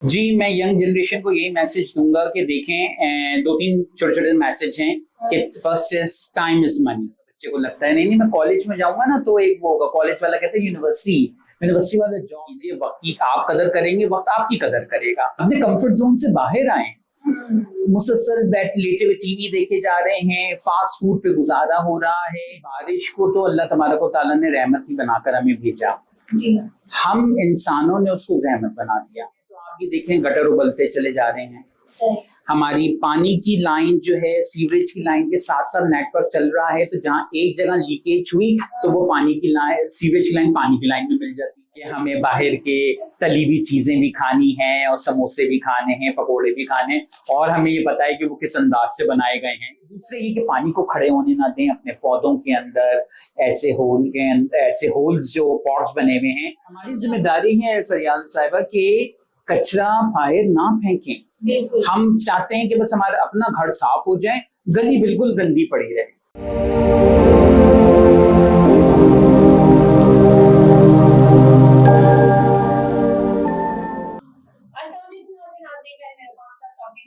जी, मैं young generation को यही मैसेज दूंगा कि देखें, दो तीन छोटे छोटे मैसेज हैं कि first is time is money. बच्चे को लगता है नहीं नहीं मैं कॉलेज में जाऊंगा ना तो एक वो होगा, कॉलेज वाला कहता है यूनिवर्सिटी यूनिवर्सिटी वाला जॉब कीजिए, वक्त की आप कदर करेंगे, वक्त आपकी कदर करेगा। अपने कंफर्ट जोन से बाहर आए। मुसलसल बैठ लेटे हुए टीवी देखे जा रहे हैं, फास्ट फूड पे गुजारा हो रहा है। बारिश को तो अल्लाह तबारक व तआला ने रहमत ही बनाकर हमें भेजा, जी हम इंसानों ने उसको जहमत बना दिया। तो आप ये देखें गटर उबलते चले जा रहे हैं। हमारी पानी की लाइन जो है सीवरेज की लाइन के साथ साथ नेटवर्क चल रहा है, तो जहाँ एक जगह लीकेज हुई तो वो पानी की लाइन सीवरेज की लाइन पानी की लाइन में मिल जाती है। कि हमें बाहर के तली हुई चीजें भी खानी है और समोसे भी खाने हैं, पकोड़े भी खाने हैं, और हमें ये पता है कि वो किस अंदाज से बनाए गए हैं। दूसरे ये कि पानी को खड़े होने ना दें अपने पौधों के अंदर, ऐसे होल्स जो पॉट्स बने हुए हैं। हमारी जिम्मेदारी है फरियाल साहिबा कि कचरा बाहर ना फेंकें। हम चाहते हैं कि बस हमारा अपना घर साफ हो जाए, गली बिल्कुल गंदी पड़ी रहे।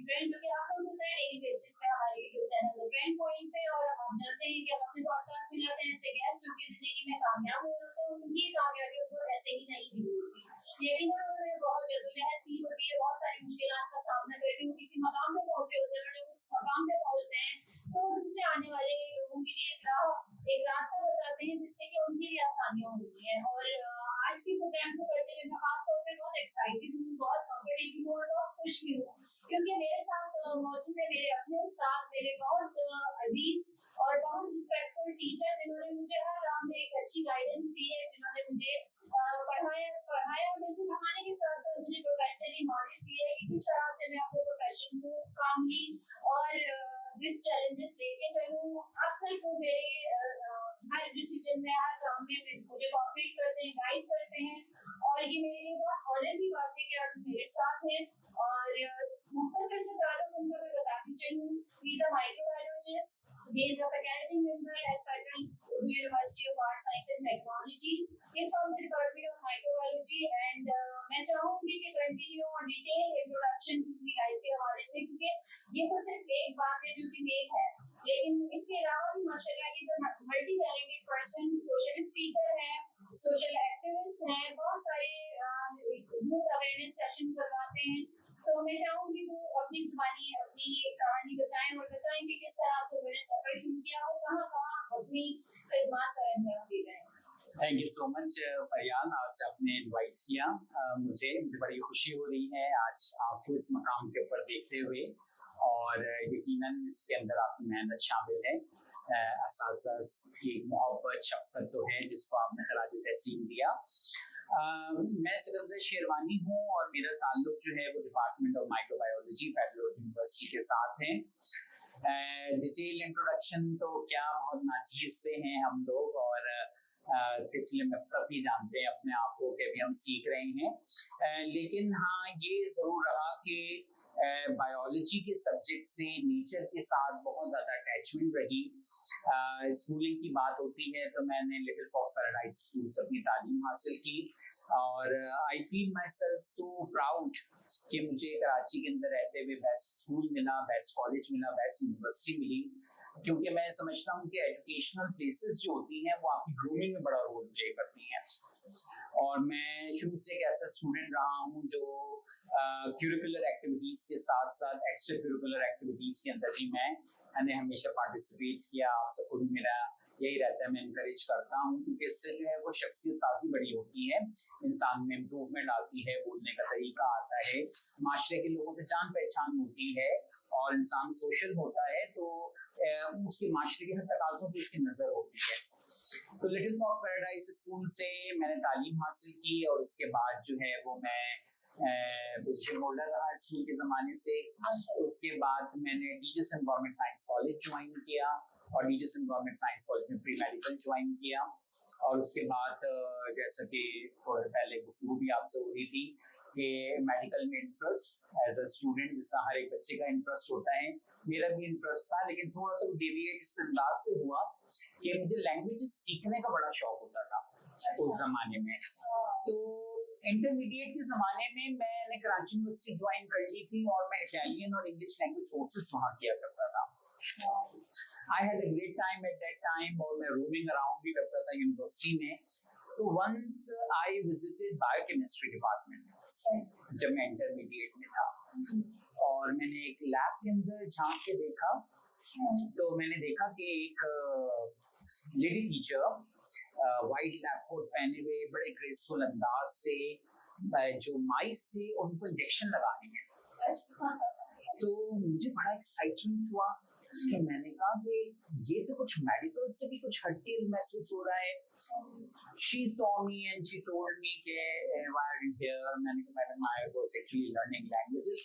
ट्रेंड जो कि आप लोग होता है डेली बेसिस पे हमारे यूट्यूब चैनल पे ट्रेंड पॉइंट पे, और हम जानते हैं कि हम अपने पॉडकास्ट में लाते हैं ऐसे गेस्ट जो कि जिंदगी में कामयाब हुए होते हैं। उनकी कामयाबी उनको ऐसे ही नहीं मिली होती, लेकिन उन्होंने बहुत जद्दोजहद की होती है, बहुत सारी मुश्किलात का सामना करके वो किसी मकाम पे पहुंचे होते हैं। जब उस मकाम पे पहुंचते हैं तो उनसे आने वाले लोगों के लिए एक रास्ता बताते हैं जिससे कि उनके लिए आसानियां होती हैं। और आज के प्रोग्राम को करते हुए मैं खास तौर पे बहुत एक्साइटेड हूँ, बहुत कंफर्टेबल हूँ और बहुत खुश भी हूँ, क्योंकि मेरे साथ मौजूद है मेरे अपने उस्ताद, मेरे बहुत अजीज और बहुत रिस्पेक्टफुल टीचर, जिन्होंने मुझे हर राह में एक अच्छी गाइडेंस दी है, जिन्होंने मुझे पढ़ाया और मुझे पढ़ाने के साथ साथ मुझे प्रोफेशनली नॉलेज दी है कि किस तरह से मैं अपने प्रोफेशन को कामली और विद चैलेंजेस लेके चलूँ। अब तक वो मेरे हर डिसीजन में, हर काम में मुझे कोऑपरेट करते हैं, गाइड करते हैं, और ये मेरे लिए बहुत ऑनर की बात है कि आप मेरे साथ हैं। और मुख्तसर से तारुफ उनका मैं बताती चलूँ, he is a microbiologist, he is a faculty member at Federal University of Arts, Science and Technology. He is from the Department of Microbiology, and मैं चाहूँगी कि कंटिन्यू और डिटेल इंट्रोडक्शन अपनी लाइफ के हवाले से, क्योंकि ये तो सिर्फ एक बात है जो कि मेल है, लेकिन इसके अलावा भी माशाल्लाह he is a multi talented person, social speaker है, सोशल एक्टिविस्ट है, बहुत सारे यूथ अवेयरनेस सेशन करवाते हैं। तो मैं चाहूंगी वो अपनी जुबानी अपनी कहानी बताएं और बताएं कि किस तरह से उन्होंने सफर शुरू किया और कहाँ कहाँ अपनी खिदमत सर अंजाम दे रहे हैं। थैंक यू सो मच फरियाल, आज आपने इनवाइट किया। मुझे बड़ी खुशी हो रही है आज आपको इस मकाम के ऊपर देखते हुए, और यकीनन इसके अंदर आपकी मेहनत शामिल है। असातिज़ा की मोहब्बत शफ़क़त तो है जिसको आपने खराज तहसीन दिया। मैं सिकंदर शेरवानी हूँ और मेरा ताल्लुक जो है वो department of microbiology federal university के साथ है। डिटेल इंट्रोडक्शन तो क्या, बहुत नाचीज से हैं हम लोग, और तिफल मकतब ही जानते हैं अपने आप को कि अभी हम सीख रहे हैं। लेकिन हाँ, ये ज़रूर रहा कि बायोलॉजी के सब्जेक्ट से नेचर के साथ बहुत ज़्यादा अटैचमेंट रही। स्कूलिंग की बात होती है तो मैंने लिटिल फॉक्स पैराडाइज स्कूल से अपनी तालीम हासिल की, और I feel my self so proud कि मुझे कराची के अंदर रहते हुए बेस्ट स्कूल मिला, बेस्ट कॉलेज मिला, बेस्ट यूनिवर्सिटी मिली, क्योंकि मैं समझता हूँ कि एजुकेशनल प्लेसेस जो होती हैं वो आपकी ग्रूमिंग में बड़ा रोल प्ले करती हैं। और मैं शुरू से एक ऐसा स्टूडेंट रहा हूँ जो क्यूरिकुलर एक्टिविटीज़ के साथ साथ एक्स्ट्रा क्यूरिकुलर एक्टिविटीज़ के अंदर भी मैंने हमेशा पार्टिसिपेट किया। आप सबको भी मेरा यही रहता है, मैं इनकरेज करता हूँ, क्योंकि इससे जो है वो शख्सियत साजी बड़ी होती है, इंसान में इम्प्रूवमेंट आती है, बोलने का तरीका आता है, माशरे के लोगों से जान पहचान होती है, और इंसान सोशल होता है तो उसके माशरे के हर तकाज़ों पर उसकी नज़र होती है। तो लिटिल फॉक्स पैराडाइज स्कूल से मैंने तालीम हासिल की, और उसके बाद जो है वो मैं पोजीशन होल्डर रहा स्कूल के ज़माने से। उसके बाद मैंने डीजस and government science college join किया, और डीजस एंड गवर्नमेंट साइंस कॉलेज में प्री मेडिकल ज्वाइन किया। और उसके बाद जैसा कि थोड़ा पहले गुफ्तगू भी आपसे हो रही थी कि मेडिकल में इंटरेस्ट एज अ स्टूडेंट, जिस तरह हर एक बच्चे का इंटरेस्ट होता है, मेरा भी इंटरेस्ट था, लेकिन थोड़ा सा डेविएट इस अंदाज से हुआ कि मुझे लैंग्वेजेस सीखने का बड़ा शौक होता था उस जमाने में। तो इंटरमीडिएट के ज़माने में मैंने कराची यूनिवर्सिटी ज्वाइन कर ली थी और मैं इटालियन और इंग्लिश लैंग्वेज कोर्सेज वहाँ किया करता था। I had a great time at that time और मैं रोमिंग अराउंड भी करता था यूनिवर्सिटी में। तो once I visited biochemistry department जब मैं इंटरमीडिएट में था और मैंने एक लैब के अंदर झांक के देखा तो मैंने देखा कि एक lady teacher white lab coat पहने हुए बड़े ग्रेसफुल अंदाज से जो माइस थे उनको इंजेक्शन लगा रही हैं। तो मुझे बड़ा एक्साइटमेंट हुआ कि मैंने कहा कि ये तो कुछ मेडिकल से भी कुछ हटके महसूस हो रहा है। She saw me and she told me कि why are you here? मैंने कहा madam I was actually learning languages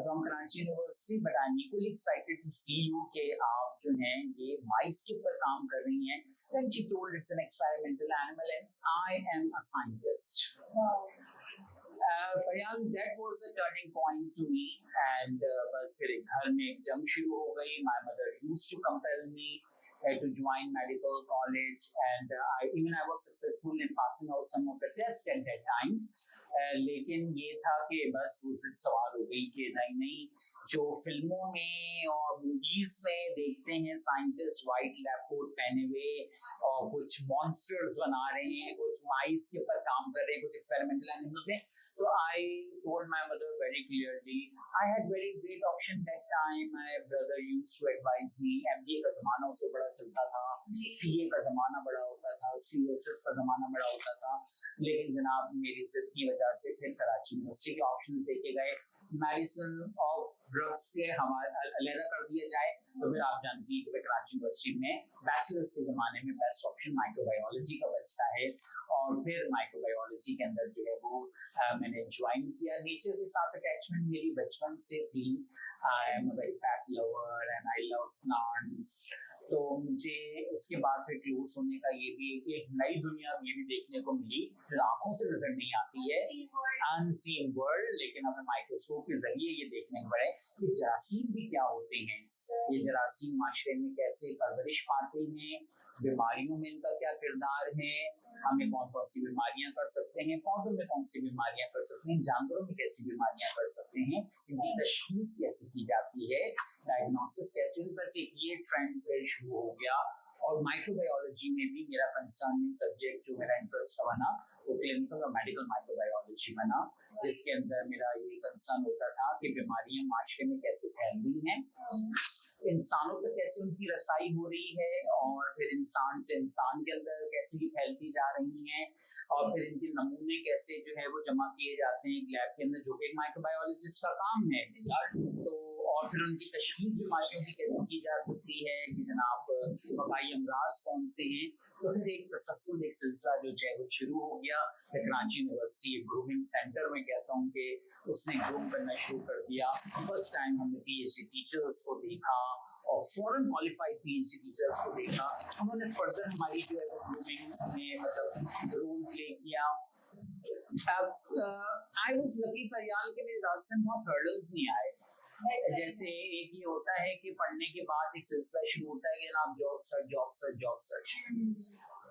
from Karachi University, but I'm equally excited to see you कि आप जो हैं ये माइस के ऊपर काम कर रही हैं। Then she told it's an experimental animal and I am a scientist. Fariyal, that was a turning point to me and बस फिर घर में एक जंग शुरू हो गई। My mother used to compel me to join medical college and I was successful in passing out some of the tests at that time. लेकिन ये था कि बस उस सवाल हो गई कि नहीं जो फिल्मों में और मूवीज में देखते हैं साइंटिस्ट वाइट लैब कोट पहने हुए और कुछ मॉन्स्टर्स बना रहे हैं, कुछ माइस के ऊपर काम कर रहे हैं, कुछ एक्सपेरिमेंटल एनिमल्स हैं। तो आई told my mother very clearly I had very great option that time. My brother used to advise me। MBA का जमाना उससे बड़ा चलता था, CA का जमाना बड़ा होता था, CSS का जमाना बड़ा होता था। लेकिन जनाब मेरी जिद की वजह से फिर कराची यूनिवर्सिटी के ऑप्शंस देखे गए। मेडिसिन ऑफ ड्रग्स के हमारे अलग कर दिया जाए तो फिर आप जानती हैं कि कराची यूनिवर्सिटी में बैचलर्स के ज़माने में बेस्ट ऑप्शन माइक्रोबायोलॉजी का बचता है और फिर माइक्रोबायोलॉजी के अंदर जो है वो मैंने ज्वाइन किया। नेचर के साथ अटैचमेंट मेरी बचपन से थी। I am a very PAT lover and I love plants. तो मुझे उसके बाद फिर क्लोज होने का ये भी एक नई दुनिया ये भी देखने को मिली जो आंखों से नजर नहीं आती है, अनसीन वर्ल्ड। लेकिन हमें माइक्रोस्कोप के जरिए ये देखने को मिले कि जरासीम भी क्या होते हैं, ये जरासीम माशरे में कैसे परवरिश पाते हैं, बीमारियों में इनका क्या किरदार है, हमें कौन कौन सी बीमारियां कर सकते हैं, पौधों में कौन सी बीमारियां कर सकते हैं, जानवरों में कैसी बीमारियां कर सकते हैं, इनकी तशखीस कैसे की जाती है, डायग्नोसिस कैसे। बस ये ट्रेंड फिर शुरू हो गया और माइक्रोबायोलॉजी में भी मेरा कंसर्निंग सब्जेक्ट जो मेरा इंटरेस्ट बना वो क्लिनिकल और मेडिकल माइक्रोबायोलॉजी बना, जिसके अंदर मेरा ये कंसर्न होता था कि बीमारियां माशरे में कैसे फैल रही हैं, इंसानों तक कैसे उनकी रसाई हो रही है और फिर इंसान से इंसान के अंदर कैसे भी फैलती जा रही हैं और फिर इनके नमूने कैसे जो है वो जमा किए जाते हैं लैब के अंदर, जो कि एक माइक्रोबायोलॉजिस्ट का काम है। तो और फिर उनकी तशखीस बीमारियों की कैसे की जा सकती है कि जनाब वबाई अमराज कौन से हैं। तो फिर एक तसलसल एक सिलसिला जो है वो शुरू हो गया। कराची यूनिवर्सिटी एक ग्रूमिंग सेंटर में कहता हूँ कि उसने ग्रूम करना शुरू कर दिया। फर्स्ट टाइम हमने PhD टीचर्स को देखा और फॉरेन क्वालिफाइड PhD टीचर्स को देखा। उन्होंने फर्दर हमारी जो है वो ग्रूमिंग में मतलब रोल प्ले किया। आई वाज लकी फरियाल के मेरे रास्ते में बहुत हर्डल्स नहीं आए। जैसे एक ये होता है कि पढ़ने के बाद एक सिलसिला शुरू होता है कि आप job search.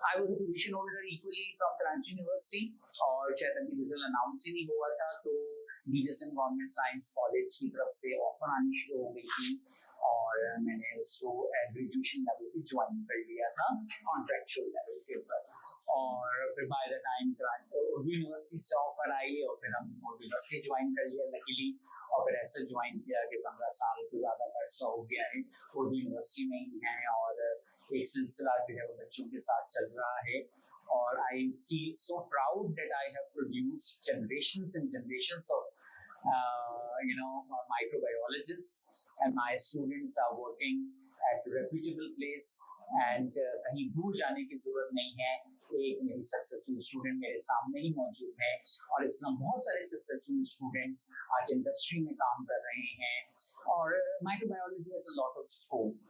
I was a position holder equally from Karachi University और शायद अभी रिजल्ट अनाउंस ही नहीं हुआ था तो DGSN गवर्नमेंट साइंस कॉलेज की तरफ से ऑफर आनी शुरू हो गई थी और मैंने उसको ग्रेजुएशन लेवल पे ज्वाइन कर लिया था कॉन्ट्रैक्चुअल लेवल के ऊपर। और फिर बाय द टाइम यूनिवर्सिटी से ऑफर आई और फिर हम यूनिवर्सिटी ज्वाइन कर लिया लकीली और फिर ऐसे ज्वाइन किया कि 15 साल से ज़्यादा अरसा हो गया है उर्दू यूनिवर्सिटी में ही है और एक सिलसिला जो है वो बच्चों के साथ चल रहा है। और I feel so proud that I have produced generations and generations of microbiologists and my students are working at a reputable place and कहीं दूर जाने की जरूरत नहीं है। एक मेरी सक्सेसफुल स्टूडेंट मेरे सामने ही मौजूद है और इस तरह बहुत सारे सक्सेसफुल स्टूडेंट्स आज इंडस्ट्री में काम कर रहे हैं और microbiology has a lot of scope.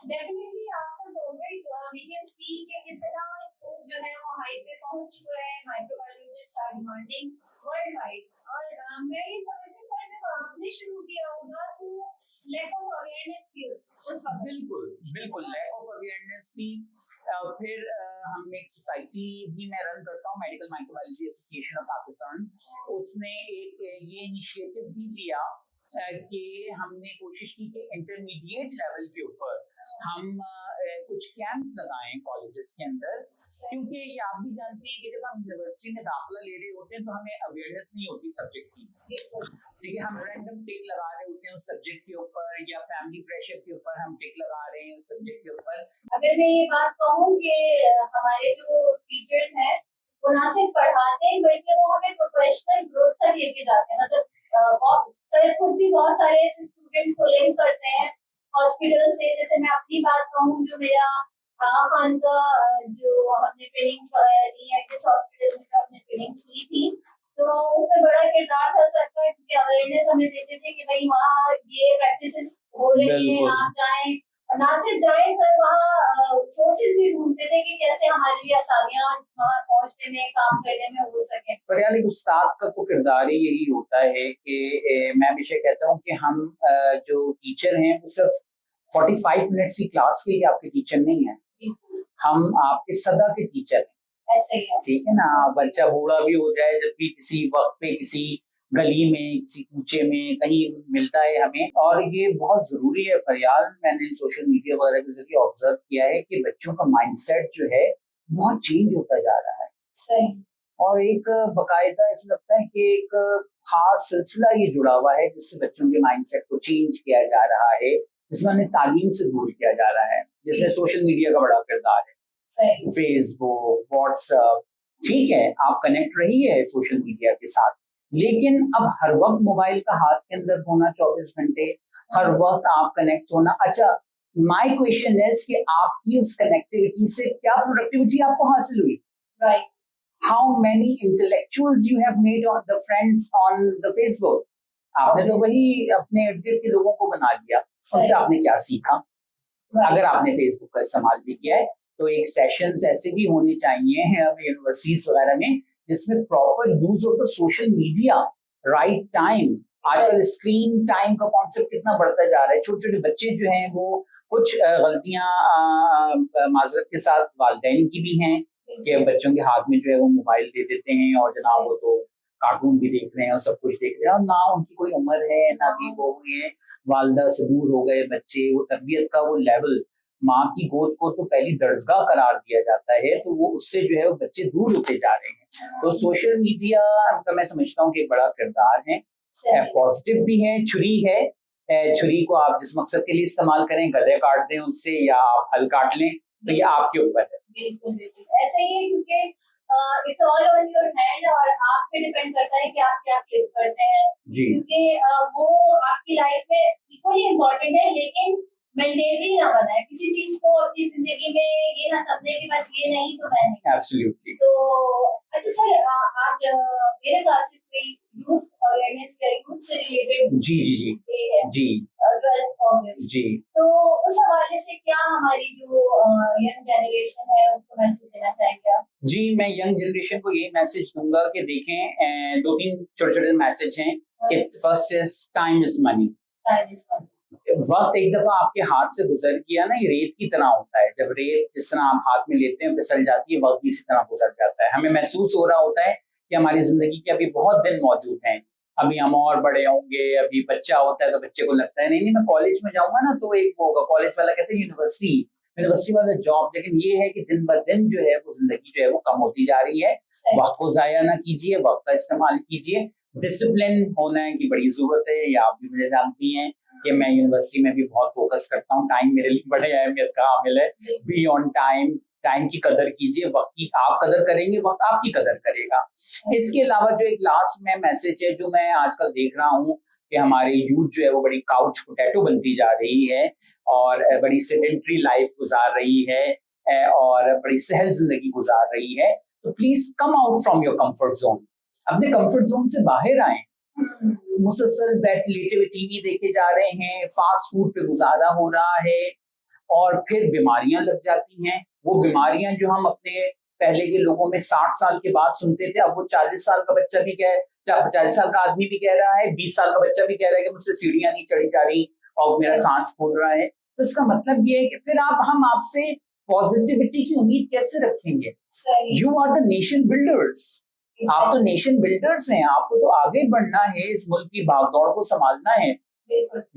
Definitely after COVID we can see कि कितना स्कोप जो है वो हाई पे पहुंच चुका है। Microbiologists are demanding worldwide और मैं ये समझती सर जब आपने शुरू किया होगा तो लैक ऑफ अवेयरनेस थी उस वक्त। बिल्कुल लैक ऑफ अवेयरनेस थी। फिर हम एक सोसाइटी भी मैं रन करता हूँ, medical microbiology association of Pakistan. उसने एक ये इनिशिएटिव भी लिया कि हमने कोशिश की कि इंटरमीडिएट लेवल के ऊपर हम कुछ कैंप्स लगाएं कॉलेजेस के अंदर, क्योंकि ये आप भी जानते हैं कि जब हम यूनिवर्सिटी में दाखिला ले रहे होते हैं तो हमें अवेयरनेस नहीं होती सब्जेक्ट की, ठीक है। हम रैंडम टिक लगा रहे होते हैं उस सब्जेक्ट के ऊपर, या फैमिली प्रेशर के ऊपर हम टिक लगा रहे हैं उस सब्जेक्ट के ऊपर। अगर मैं ये बात कहूँ कि हमारे जो टीचर्स हैं वो ना सिर्फ पढ़ाते हैं बल्कि वो हमें प्रोफेशनल ग्रोथ तक लेके जाते हैं। मतलब सर खुद भी बहुत सारे ऐसे स्टूडेंट्स को लिंक करते हैं हॉस्पिटल से। जैसे मैं अपनी बात कहूँ, जो मेरा खान का जो हमने ट्रेनिंग्स वगैरह ली है, जिस हॉस्पिटल में हमने ट्रेनिंग्स ली थी, तो उसमें बड़ा किरदार था सर का, क्योंकि अवेयरनेस हमें देते थे कि भाई वहाँ ये प्रैक्टिसेस हो रही है, आप जाएं। और ना सिर्फ जाएं सर, वहाँ सोर्सेज भी ढूंढते थे कि कैसे हमारे लिए आसानियां वहाँ पहुँचने में, काम करने में हो सके। पर यार उस्ताद का तो किरदार ही यही होता है कि मैं हमेशा कहता हूँ कि हम जो टीचर हैं वो सिर्फ 45 मिनट्स की क्लास के लिए आपके टीचर नहीं है, हम आपके सदा के टीचर हैं। ऐसे ही है, ठीक है ना। बच्चा बूढ़ा भी हो जाए, जब भी किसी वक्त पे किसी गली में, किसी कूचे में कहीं मिलता है हमें, और ये बहुत जरूरी है फरियाल। मैंने सोशल मीडिया वगैरह के जरिए ऑब्जर्व किया है कि बच्चों का माइंडसेट जो है बहुत चेंज होता जा रहा है। सही। और एक बकायदा ऐसा लगता है कि एक खास सिलसिला ये जुड़ा हुआ है जिससे बच्चों के माइंडसेट को चेंज किया जा रहा है, जिसमें उन्हें तालीम से दूर किया जा रहा है, जिसमें सोशल मीडिया का बड़ा किरदार है। फेसबुक, व्हाट्सएप, ठीक है आप कनेक्ट रहिए सोशल मीडिया के साथ, लेकिन अब हर वक्त मोबाइल का हाथ के अंदर होना 24 घंटे, हर वक्त आप कनेक्ट होना। अच्छा, माय क्वेश्चन इज कि आपकी उस कनेक्टिविटी से क्या प्रोडक्टिविटी आपको हासिल हुई? Right. How many intellectuals you have made on the friends on the Facebook? आपने तो वही अपने इर्द गिर्द के लोगों को बना लिया, उनसे आपने क्या सीखा? अगर आपने फेसबुक का इस्तेमाल भी किया है तो एक सेशंस ऐसे भी होने चाहिए हैं अब यूनिवर्सिटीज वगैरह में, जिसमें प्रॉपर यूज हो तो सोशल मीडिया, राइट टाइम। आजकल स्क्रीन टाइम का कॉन्सेप्ट कितना बढ़ता जा रहा है। छोटे छोटे बच्चे जो हैं वो कुछ गलतियां माजरत के साथ वालिदैन की भी हैं कि बच्चों के हाथ में जो है वो मोबाइल दे देते हैं और जनाब वो तो कार्टून भी देख रहे हैं और सब कुछ देख रहे हैं, और ना उनकी कोई उम्र है ना भी वो हुई है, वालदा से दूर हो गए बच्चे। वो तरबियत का वो लेवल, माँ की गोद को तो पहली दर्जगाह करार दिया जाता है, तो वो उससे जो है वो बच्चे दूर होते जा रहे हैं। तो सोशल मीडिया का मैं समझता हूँ कि एक बड़ा किरदार है, पॉजिटिव भी है, छुरी है। छुरी को आप जिस मकसद के लिए इस्तेमाल करें, गधे काट दें उससे या आप हल काट लें, तो ये आपके ऊपर है। बिल्कुल बिल्कुल ऐसा ही है, क्योंकि it's all on your hand, और आप पे डिपेंड करता है कि आप क्या क्लिक करते हैं जी। क्योंकि वो आपकी लाइफ में इक्वली इम्पोर्टेंट है, लेकिन मैंडेटरी ना बनाए किसी चीज को अपनी जिंदगी में। ये ना समझे कि बस ये नहीं तो मैं नहीं। एब्सोल्युटली। तो अच्छा सर, आज मेरे क्लास में कोई यूथ अवेयरनेस या यूथ से रिलेटेड जी जी जी जी 12 अगस्त जी, तो उस हवाले से क्या हमारी जो यंग जनरेशन है उसको मैसेज देना चाहेंगे आप? जी, मैं यंग जनरेशन को ये मैसेज दूंगा कि देखें, 2-3 छोटे-छोटे मैसेज हैं कि first is time is money. वक्त एक दफा आपके हाथ से गुजर गया ना, ये रेत की तरह होता है। जब रेत जिस तरह आप हाथ में लेते हैं फिसल जाती है, वक्त भी इसी तरह गुजर जाता है। हमें महसूस हो रहा होता है कि हमारी जिंदगी के अभी बहुत दिन मौजूद हैं, अभी हम और बड़े होंगे। अभी बच्चा होता है तो बच्चे को लगता है नहीं मैं कॉलेज में जाऊंगा ना तो एक होगा, कॉलेज वाला कहते हैं यूनिवर्सिटी वाला जॉब। लेकिन ये है कि दिन ब दिन जो है वो जिंदगी जो है वो कम होती जा रही है। वक्त को जाया ना कीजिए, वक्त का इस्तेमाल कीजिए। डिसिप्लिन होना की बड़ी जरूरत है, ये आप भी मुझे जानती हैं कि मैं यूनिवर्सिटी में भी बहुत फोकस करता हूँ। टाइम मेरे लिए बड़े अहमियत का हामिल है। बी ऑन टाइम, टाइम की कदर कीजिए। वक्त की आप कदर करेंगे, वक्त आपकी कदर करेगा। इसके अलावा जो एक लास्ट में मैसेज है जो मैं आजकल देख रहा हूँ कि हमारे यूथ जो है वो बड़ी काउच पोटैटो बनती जा रही है और बड़ी सेडेंटरी लाइफ गुजार रही है और बड़ी सहल जिंदगी गुजार रही है। तो please come out from your comfort zone, अपने कंफर्ट जोन से बाहर आए। मुसलसल बैठ लेटे हुए टीवी देखे जा रहे हैं, फास्ट फूड पे गुजारा हो रहा है और फिर बीमारियां लग जाती हैं। वो बीमारियां जो हम अपने पहले के लोगों में 60 साल के बाद सुनते थे, अब वो 40 साल का बच्चा भी 40 साल का आदमी भी कह रहा है, 20 साल का बच्चा भी कह रहा है कि मुझसे सीढ़ियां नहीं चढ़ी जा रही और मेरा सांस फूल रहा है। तो इसका मतलब ये है कि फिर हम आपसे पॉजिटिविटी की उम्मीद कैसे रखेंगे? सही। You are the nation builders, आप तो नेशन बिल्डर्स हैं, आपको तो आगे बढ़ना है, इस मुल्क की भागदौड़ को संभालना है,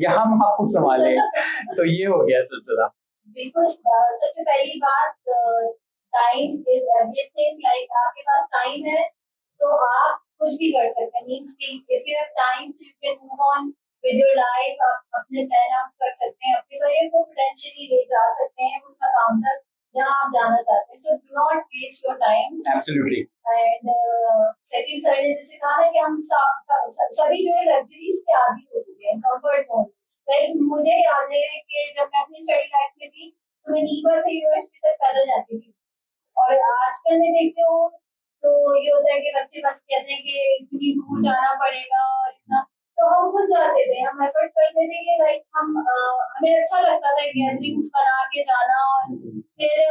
या हम आपको संभाले। तो ये हो गया सिलसिला। बिल्कुल। सबसे पहली बात, टाइम इज एवरीथिंग। लाइक आपके पास टाइम है तो आप कुछ भी कर सकते हैं। मींस कि if you have time so you can move on with your life. आप अपने प्लान आप कर सकते हैं, अपने करियर को पोटेंशियली ले जा सकते हैं उस मकाम तक जहाँ आप जाना चाहते हैं। So do not waste your time. Absolutely. And second sir ने जैसे कहा ना कि हम सभी जो है लग्जरीज के आदी हो चुके हैं, कंफर्ट जोन। लाइक मुझे याद है कि जब मैं अपनी स्टडी लाइफ में थी तो मैं नीबा से यूनिवर्सिटी तक पैदल जाती थी, और आजकल मैं देखती हूँ तो ये होता है कि बच्चे बस कहते हैं कि इतनी दूर जाना पड़ेगा और इतना, तो हम खुद जाते थे, हम एफर्ट करते थे कि लाइक हमें अच्छा लगता था गैदरिंग्स बना के जाना और फिर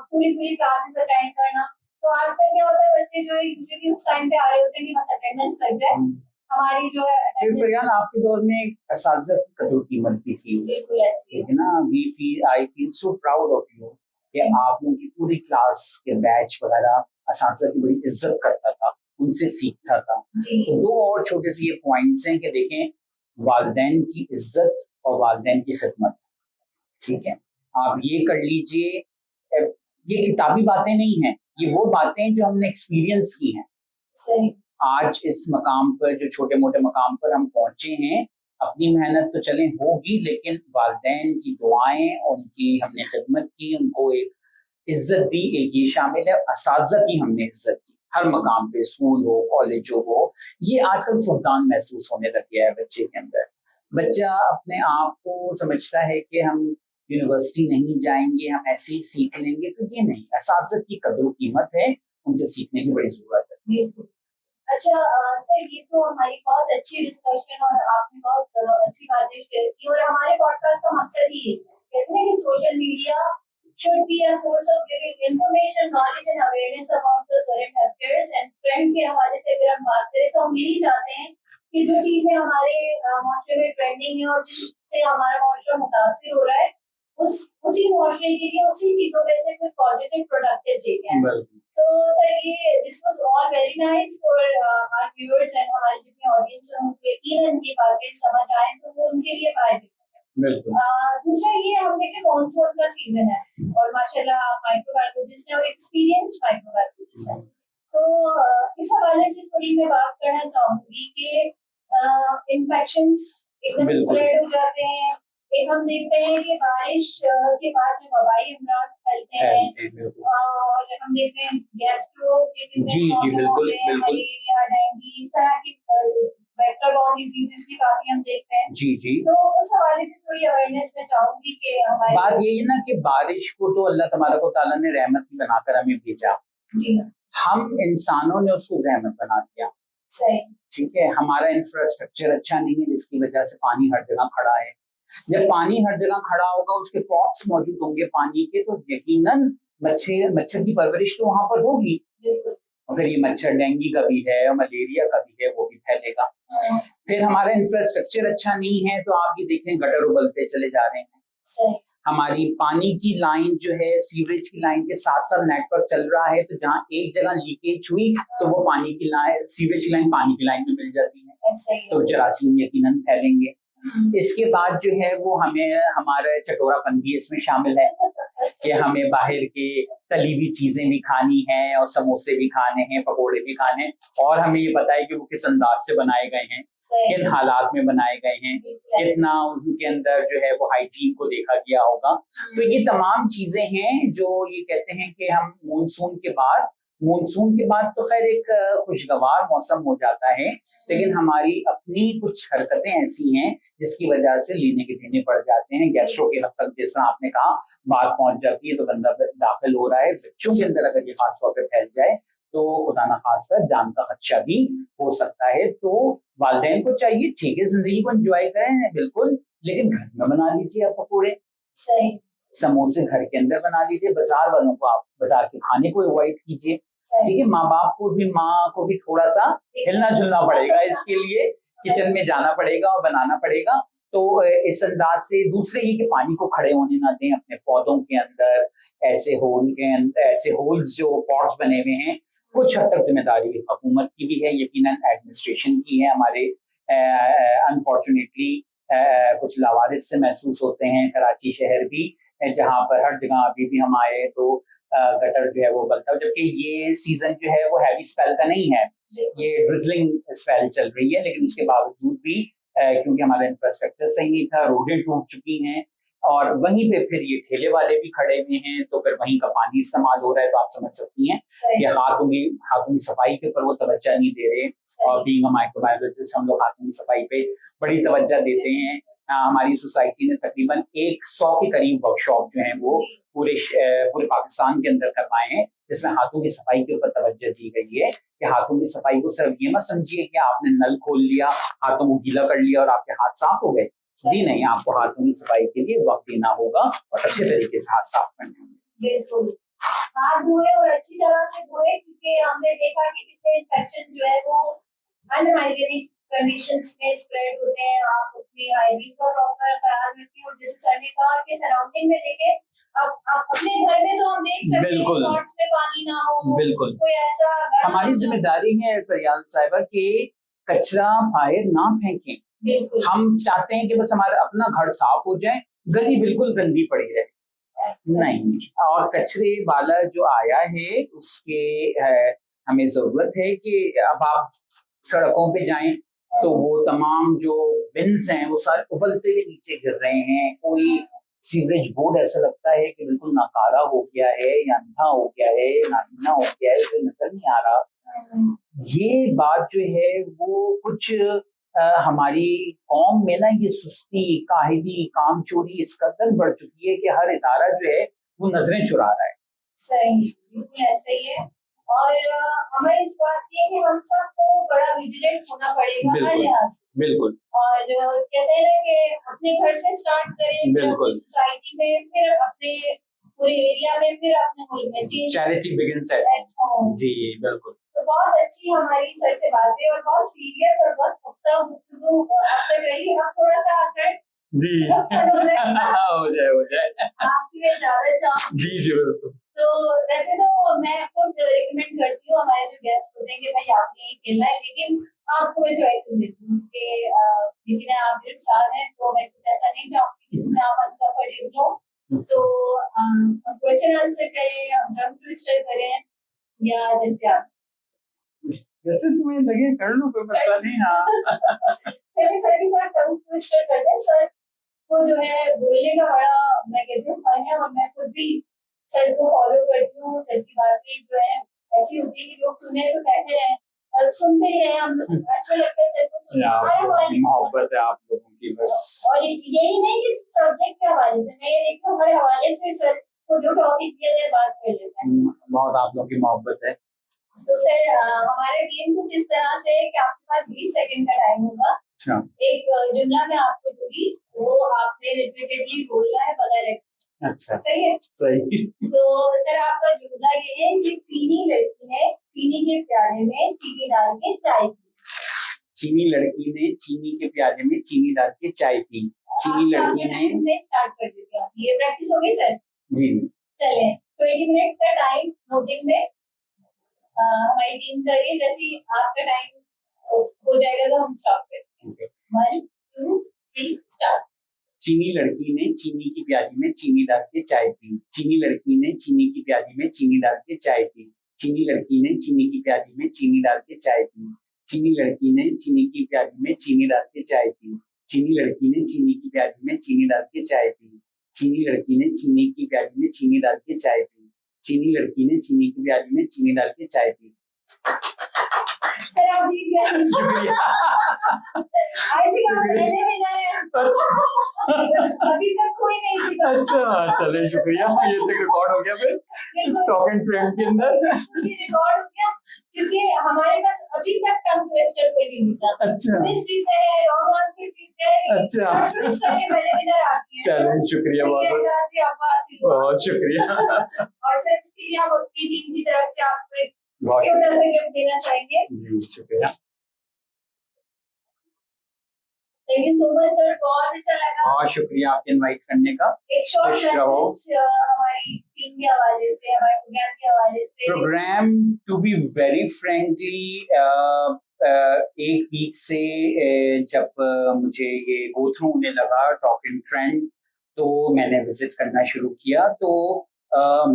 पूरी पूरी क्लासेस अटेंड करना। तो आजकल क्या होता है, बच्चे जो है यूजुअली उस टाइम पे आ रहे होते हैं कि बस अटेंडेंस लग जाए हमारी जो है। फिर फरियान, आपके दौर में असातिज़ा की कदर कीमत भी थी। बिल्कुल ऐसे है ना। I feel so proud of you कि आप लोगों की पूरी क्लास के बैच वगैरह असातिज़ा की बड़ी इज्जत करता था, उनसे सीखता था। तो दो और छोटे से ये पॉइंट्स हैं कि देखें, वालिदैन की इज्जत और वालिदैन की खिदमत, ठीक है, आप ये कर लीजिए। ये किताबी बातें नहीं हैं, ये वो बातें जो हमने एक्सपीरियंस की हैं। सही। आज इस मकाम पर, जो छोटे मोटे मकाम पर हम पहुंचे हैं, अपनी मेहनत तो चलें होगी, लेकिन वालिदैन की दुआएं, उनकी हमने खिदमत की, उनको एक इज्जत दी, एक ये शामिल है असातिज़ा की हमने इज्जत की हर मकाम पे, स्कूल हो, कॉलेज हो। ये आजकल फुकदान महसूस होने लग गया है बच्चे के अंदर। बच्चा अपने आप को समझता है कि हम यूनिवर्सिटी नहीं जाएंगे, हम ऐसे ही सीख लेंगे, तो ये नहीं, असातिज़ा की कदर कीमत है, उनसे सीखने की बड़ी जरूरत है। बिल्कुल। अच्छा सर, ये तो हमारी बहुत अच्छी डिस्कशन और आपने बहुत अच्छी बातें शेयर की, और हमारे पॉडकास्ट का मकसद ही कहते हैं कि social media should be a source of giving information, knowledge and awareness about the current affairs and trend के हवाले से अगर हम बात करें तो हम यही चाहते हैं कि जो चीजें हमारे माशरे में ट्रेंडिंग है और जिससे हमारा माशरा मुतासिर हो रहा है, उसी माशरे के लिए उसी चीजों में से कुछ पॉजिटिव प्रोडक्टिव लेके आए। तो सर, ये this was all very nice for our viewers and हमारी जितनी ऑडियंस है उनको यकीनन ये बातें समझ आए तो वो उनके लिए फायदे। दूसरा ये हम देखें मॉनसून का सीजन है और माशाल्लाह आप माइक्रोबायोलॉजिस्ट हैं और एक्सपीरियंस्ड माइक्रोबायोलॉजिस्ट हैं, तो इस हवाले से थोड़ी मैं बात करना चाहूंगी कि इन्फेक्शंस एकदम स्प्रेड हो जाते हैं। एक हम देखते हैं कि बारिश के बाद जो वबाई अमराज फैलते हैं, और हम देखते हैं गैस्ट्रो के कितने मलेरिया, डेंगू, इस तरह की वेक्टर बॉर्न डिजीजेस भी काफी हम देखते हैं। जी। तो उस हवाले से थोड़ी अवेयरनेस में चाहूंगी कि हमारी बात ये है ना कि बारिश को तो अल्लाह तबारक व तआला ने रहमत ही बनाकर हमें भेजा। जी। हम इंसानों ने उसको ज़हमत बना दिया। सही। ठीक है, हमारा इंफ्रास्ट्रक्चर अच्छा नहीं है, जिसकी वजह से पानी हर जगह खड़ा है। जब पानी हर जगह खड़ा होगा, उसके पॉट्स मौजूद होंगे पानी के, तो यकीनन मच्छर की परवरिश तो वहां पर होगी। अगर ये मच्छर डेंगू का भी है और मलेरिया का भी है, वो भी फैलेगा। फिर हमारा इंफ्रास्ट्रक्चर अच्छा नहीं है, तो आप ये देखें गटर उबलते चले जा रहे हैं। हमारी पानी की लाइन जो है, सीवरेज की लाइन के साथ साथ नेटवर्क चल रहा है, तो जहाँ एक जगह लीकेज हुई तो वो पानी की लाइन, सीवरेज की लाइन पानी की लाइन में मिल जाती है, तो जरासीम यकीनन फैलेंगे। इसके बाद जो है वो हमें, हमारा चटोरापन भी इसमें शामिल है कि हमें बाहर के तली हुई चीजें भी खानी है और समोसे भी खाने हैं, पकोड़े भी खाने हैं, और हमें ये पता है कि वो किस अंदाज से बनाए गए हैं, किन हालात में बनाए गए हैं, कितना उनके अंदर जो है वो हाइजीन को देखा गया होगा। तो ये तमाम चीजें हैं जो ये कहते हैं कि हम मानसून के बाद तो खैर एक खुशगवार मौसम हो जाता है, लेकिन हमारी अपनी कुछ हरकतें ऐसी हैं जिसकी वजह से लेने के देने पड़ जाते हैं। गैस्ट्रो के हद तक, जिस तरह आपने कहा, बात पहुंच जाती है तो बंदा दाखिल हो रहा है। बच्चों के अंदर अगर ये खास तौर पे फैल जाए तो खुदा ना खास्ता जान का खदशा भी हो सकता है। तो वालिदैन को चाहिए, ठीक है, जिंदगी को एंजॉय करें बिल्कुल, लेकिन घर में बना लीजिए आप पकौड़े, समोसे घर के अंदर बना लीजिए। बाजार वालों को, आप बाजार के खाने को अवॉइड कीजिए। ठीक है, माँ को भी थोड़ा सा हिलना जुलना पड़ेगा इसके लिए किचन में जाना पड़ेगा और बनाना पड़ेगा। तो इस अंदाज से दूसरे ये कि पानी को खड़े होने ना दें अपने पौधों के अंदर, ऐसे होल्स जो पॉट्स बने हुए हैं, कुछ हद तक जिम्मेदारी हुकूमत की भी है, यकीनन एडमिनिस्ट्रेशन की है। हमारे अनफॉर्चुनेटली कुछ लावारिस से महसूस होते हैं कराची शहर भी, जहाँ पर हर जगह अभी भी हम आए तो गटर जो है वो बलता है, जबकि ये सीजन जो है वो हैवी स्पेल का नहीं है, ये ड्रिजलिंग स्पेल चल रही है। लेकिन उसके बावजूद भी क्योंकि हमारा इंफ्रास्ट्रक्चर सही नहीं था, रोडें टूट चुकी हैं और वहीं पे फिर ये ठेले वाले भी खड़े हुए हैं, तो फिर वहीं का पानी इस्तेमाल हो रहा है। तो आप समझ सकती हैं कि हाथों की सफाई के ऊपर वो तवज्जो नहीं दे रहे। और बीइंग अ माइक्रोबायोलॉजिस्ट हम लोग हाथों की सफाई पे बड़ी तवज्जो देते हैं। हमारी सोसाइटी ने तकरीबन 100 के करीब वर्कशॉप जो हैं वो पूरे पाकिस्तान के अंदर करवाए हैं, जिसमें हाथों की सफाई के ऊपर तवज्जो दी गई है कि हाथों की सफाई को सिर्फ ये मत समझिए कि आपने नल खोल लिया, हाथों को गीला कर लिया और आपके हाथ साफ हो गए। जी नहीं, आपको हाथों की सफाई के लिए वक्त देना होगा और अच्छे तरीके से हाथ साफ करने होंगे। बिल्कुल, हाथ धोए और अच्छी तरह से धोए, क्योंकि हमने देखा कि कितने इन्फेक्शन जो है वो अनहाइजीनिक कंडीशंस में स्प्रेड होते हैं। आप अपनी हाइजीन का प्रॉपर ख्याल रखें और जैसे सर ने कहा कि सराउंडिंग में देखें, अब अपने घर में तो हम देख सकते हैं पॉट्स में पानी ना हो, बिल्कुल कोई ऐसा हमारी जिम्मेदारी है फरियाल साहिबा कि कचरा बाहर ना फेंकें। हम चाहते हैं कि बस हमारा अपना घर साफ हो जाए, गली बिल्कुल गंदी पड़ी रहे नहीं। और कचरे वाला जो आया है उसके हमें जरूरत है कि अब आप सड़कों पे जाएं तो वो तमाम जो बिन्स हैं वो सारे उबलते हुए नीचे गिर रहे हैं। कोई सीवरेज बोर्ड ऐसा लगता है कि बिल्कुल नाकारा हो गया है या अंधा हो गया है, नाबीना हो गया है, उसे नजर नहीं आ रहा। ये बात जो है वो कुछ हमारी कौम में ना ये सुस्ती, काहिली, कामचोरी इस कदर बढ़ चुकी है कि हर इदारा जो है वो नजरें चुरा रहा है। सही, बिल्कुल ऐसा ही है। और हमें इस बात की है कि हम सबको बड़ा विजिलेंट होना पड़ेगा हर लिहाज से। बिल्कुल। और कहते हैं कि अपने घर से स्टार्ट करें, फिर अपनी सोसाइटी में, फिर अपने पूरे एरिया में, फिर अपने मुल्क में। Charity begins at home. जी बिल्कुल। तो बहुत अच्छी हमारी सर से बातें और बहुत सीरियस और बहुत पुख्ता गुफ्तगू अब तक रही। अब थोड़ा सा असर जी हो जाए आपकी मैं ज्यादा चाहूँ। जी बिल्कुल। तो वैसे तो मैं आपको रिकमेंड करती हूँ, हमारे जो गेस्ट होते हैं कि भाई आपने ये खेलना है, लेकिन आपको मैं चॉइसेस देती हूँ कि लेकिन आप मेरे साथ हैं तो मैं कुछ ऐसा नहीं चाहूंगी जिसमें आप अनकंफर्टेबल हो। तो क्वेश्चन आंसर करें, हम टंग ट्विस्टर करें, या जैसे तुम्हें लगे कर लो, कोई मसला नहीं। हाँ चलिए सर के साथ टंग ट्विस्टर करते हैं। सर को जो है बोलने का बड़ा मैं कहती हूँ फन है, और मैं खुद भी सर को फॉलो करती हूँ। सर की बातें जो है ऐसी होती है कि लोग सुने तो बैठे रहे और सुनते ही रहे। हम अच्छा लगता है सर को सुनना। मोहब्बत है आप लोगों की बस। और यही नहीं कि सब्जेक्ट के हवाले से, मैं ये देखती हूँ हर हवाले से सर को जो टॉपिक दिया जाए बात कर लेते हैं। बहुत आप लोगों की मोहब्बत है। तो सर हमारा गेम कुछ इस तरह से है कि आपके पास 20 सेकंड का टाइम होगा। एक जुमला मैं आपको दूंगी, वो आपने रिपीटेडली बोलना है बगैर। अच्छा सही है? सही। तो सर आपका जुमला ये है कि चीनी लड़की ने चीनी के प्याले में चीनी डाल के चाय पी। चीनी लड़की ने चीनी के प्याले में चीनी डाल के चाय पी। चीनी लड़की ने स्टार्ट कर दिया। ये प्रैक्टिस हो गई सर? जी। चले 20 मिनट्स का टाइम नोटिंग में हमारी टीम करिए। जैसे आपका टाइम हो जाएगा तो हम स्टॉप करेंगे। 1 2 3 स्टार्ट। चीनी लड़की ने चीनी की प्याली में चीनी डाल के चाय पी। चीनी लड़की ने चीनी की प्याली में चीनी डाल के चाय पी। चीनी लड़की ने चीनी की प्याली में चीनी डाल के चाय पी। चीनी लड़की ने चीनी की प्याली में चीनी डाल के चाय पी। चीनी लड़की ने चीनी की प्याली में चीनी डाल के चाय पी। चीनी लड़की ने चीनी की प्याली में चीनी डाल के चाय पी। चीनी लड़की ने चीनी की प्याली में चीनी डाल के चाय पी। सर आप जीत गए। शुक्रिया। आई थिंक आप पहले भी ना अभी तक कोई नहीं जीता। अच्छा चले शुक्रिया। ये तो रिकॉर्ड हो गया फिर टॉक एंड फ्रेंड के अंदर। ये रिकॉर्ड हो गया क्योंकि हमारे पास अभी तक टंग ट्विस्टर कोई नहीं जीता। अच्छा ट्विस्ट जीता है, रॉन्ग आंसर जीता है। अच्छा ट्विस्टर के पहले विनर आती है। चले शुक्रिया बहुत शुक्रिया। और सर इसके लिए आप अपनी टीम की तरफ से आपको एक गिफ्ट देना चाहेंगे। जी शुक्रिया। Thank you so much sir, बहुत अच्छा लगा। बहुत शुक्रिया आपके इनवाइट करने का। एक शॉर्ट खुश रहो। मैसेज हमारी टीम के हवाले से, हमारे प्रोग्राम के हवाले से। Programme to be very frankly एक वीक से जब मुझे ये गो थ्रू होने लगा टॉक इन ट्रेंड, तो मैंने विजिट करना शुरू किया। तो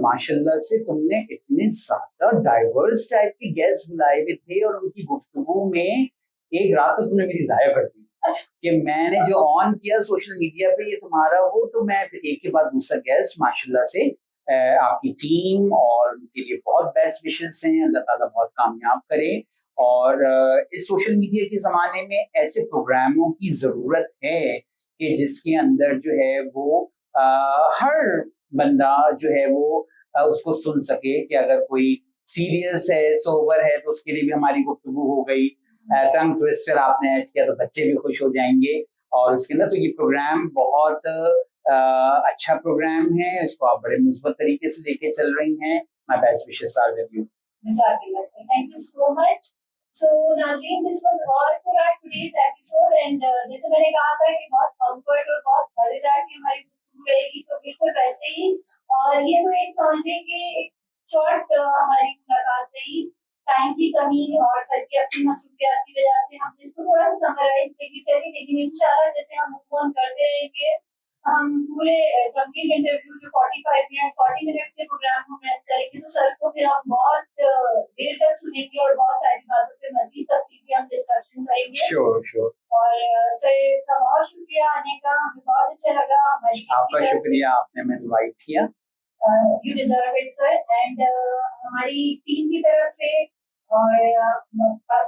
माशाल्लाह से तुमने इतने ज्यादा डाइवर्स टाइप के गेस्ट बुलाए हुए थे और उनकी गुफ्तगू में एक रात तो तुमने मेरी जाया कर दी। अच्छा। कि मैंने जो ऑन किया सोशल मीडिया पे ये तुम्हारा वो, तो मैं फिर एक के बाद दूसरा गेस्ट माशाल्लाह से आपकी टीम और उनके लिए बहुत बेस्ट विशेस हैं। अल्लाह ताला बहुत कामयाब करे। और इस सोशल मीडिया के ज़माने में ऐसे प्रोग्रामों की ज़रूरत है कि जिसके अंदर जो है वो हर बंदा जो है वो उसको सुन सके। कि अगर कोई सीरियस है, सोबर है, तो उसके लिए भी हमारी गुफ्तगू हो गई। टंग ट्विस्टर आपने ऐड किया तो बच्चे भी खुश हो जाएंगे। और उसके अंदर तो ये प्रोग्राम बहुत अच्छा प्रोग्राम है। इसको आप बड़े मुस्बत तरीके से लेके चल रही हैं। My best wishes are with you. Thank you so much. So नाज़रीन, this was all for our today's episode. And जैसे मैंने कहा था कि बहुत कंफर्ट और बहुत मजेदार सी हमारी गुफ्तगू रहेगी, तो बिल्कुल वैसे ही। और ये तो एक समझिए कि शॉर्ट हमारी मुलाकात रही। टाइम की कमी और सर की अपनी मसरूफियात की वजह से हमने इसको थोड़ा समराइज लेके चली, लेकिन इंशाल्लाह जैसे हम मूव ऑन करते रहेंगे, हम पूरे कंप्लीट इंटरव्यू जो 40 मिनट्स के प्रोग्राम को मेहनत करेंगे, तो सर को फिर हम बहुत देर तक सुनेंगे और बहुत सारी बातों पे मजीद तफसीली हम डिस्कशन करेंगे। श्योर। और सर का बहुत शुक्रिया आने का, हमें बहुत अच्छा लगा। आपका शुक्रिया, आपने हमें इनवाइट किया। You deserve it sir. And हमारी टीम की तरफ से और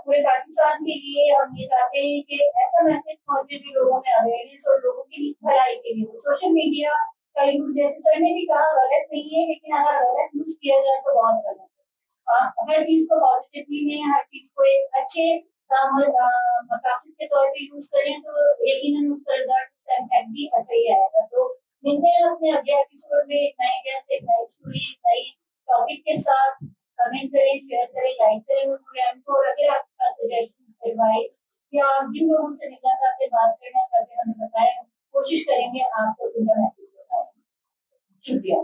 पूरे पाकिस्तान के लिए हम ये चाहते हैं कि ऐसा मैसेज पहुंचे जो लोगों में अवेयरनेस और लोगों की भलाई के लिए। सोशल मीडिया का यूज, जैसे सर ने भी कहा, गलत नहीं है, लेकिन अगर गलत यूज किया जाए तो बहुत गलत है। हर चीज को पॉजिटिवली में, हर चीज को एक अच्छे मकासद के तौर पे यूज करें तो यकीनन उसका रिजल्ट, उसका इम्पैक्ट भी अच्छा ही आएगा। तो मिलते हैं अपने अगले एपिसोड में एक नए गेस्ट, एक नई स्टोरी, एक नई टॉपिक के साथ। कमेंट करें, शेयर करें, लाइक करें प्रोग्राम को। और अगर आपके पास सजेशंस, एडवाइस या आप जिन लोगों से मिलना चाहते हैं, बात करना चाहते हैं, हमें बताएं। हम कोशिश करेंगे आपको उनका मैसेज बताएं। शुक्रिया।